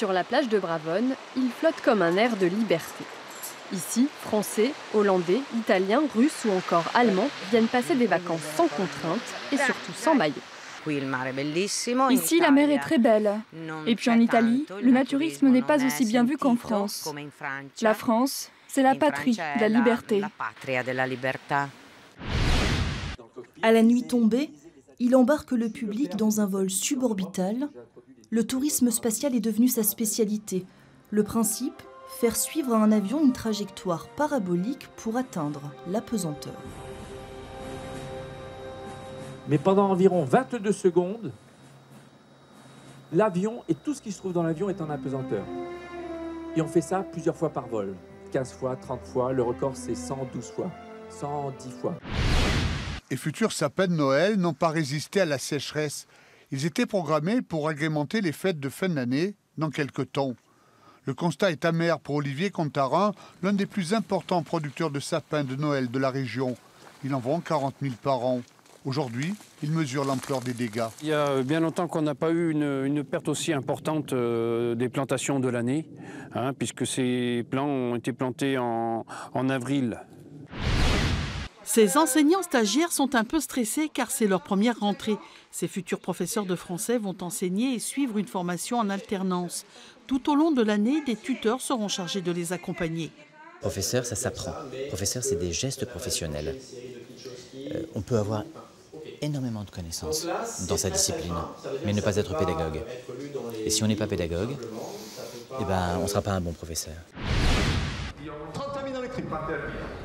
Sur la plage de Bravone, il flotte comme un air de liberté. Ici, Français, Hollandais, Italiens, Russes ou encore Allemands viennent passer des vacances sans contrainte et surtout sans maillot. Ici, la mer est très belle. Et puis en Italie, le naturisme n'est pas aussi bien vu qu'en France. La France, c'est la patrie de la liberté. À la nuit tombée, il embarque le public dans un vol suborbital. Le tourisme spatial est devenu sa spécialité. Le principe, faire suivre à un avion une trajectoire parabolique pour atteindre l'apesanteur. Mais pendant environ 22 secondes, l'avion et tout ce qui se trouve dans l'avion est en apesanteur. Et on fait ça plusieurs fois par vol. 15 fois, 30 fois, le record c'est 112 fois, 110 fois. Les futurs sapins de Noël n'ont pas résisté à la sécheresse. Ils étaient programmés pour agrémenter les fêtes de fin d'année dans quelques temps. Le constat est amer pour Olivier Contarin, l'un des plus importants producteurs de sapins de Noël de la région. Il en vend 40 000 par an. Aujourd'hui, il mesure l'ampleur des dégâts. Il y a bien longtemps qu'on n'a pas eu une perte aussi importante des plantations de l'année, puisque ces plants ont été plantés en avril. Ces enseignants stagiaires sont un peu stressés car c'est leur première rentrée. Ces futurs professeurs de français vont enseigner et suivre une formation en alternance. Tout au long de l'année, des tuteurs seront chargés de les accompagner. Professeur, ça s'apprend. Professeur, c'est des gestes professionnels. On peut avoir énormément de connaissances dans sa discipline, mais ne pas être pédagogue. Et si on n'est pas pédagogue, on ne sera pas un bon professeur.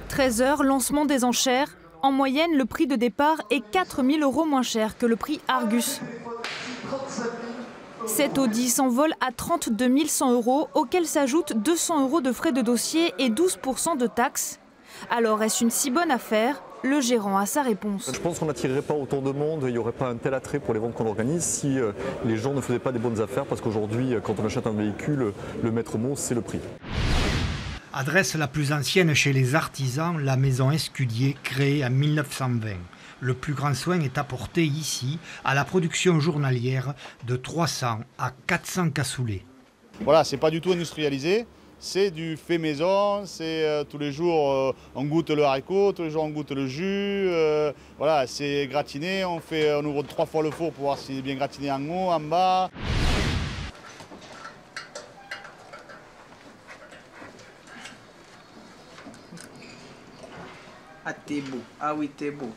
13 heures, lancement des enchères. En moyenne, le prix de départ est 4 000 € moins cher que le prix Argus. Cet Audi s'envole à 32 100 €, auxquels s'ajoutent 200 € de frais de dossier et 12 % de taxes. Alors, est-ce une si bonne affaire ? Le gérant a sa réponse. Je pense qu'on n'attirerait pas autant de monde, il n'y aurait pas un tel attrait pour les ventes qu'on organise si les gens ne faisaient pas des bonnes affaires, parce qu'aujourd'hui, quand on achète un véhicule, le maître mot, c'est le prix. Adresse la plus ancienne chez les artisans, la maison Escudier, créée en 1920. Le plus grand soin est apporté ici à la production journalière de 300 à 400 cassoulets. Voilà, c'est pas du tout industrialisé, c'est du fait maison, c'est tous les jours on goûte le haricot, tous les jours on goûte le jus, voilà, c'est gratiné, on ouvre 3 fois le four pour voir s'il est bien gratiné en haut, en bas. Ah, t'es beau. Ah oui, t'es beau.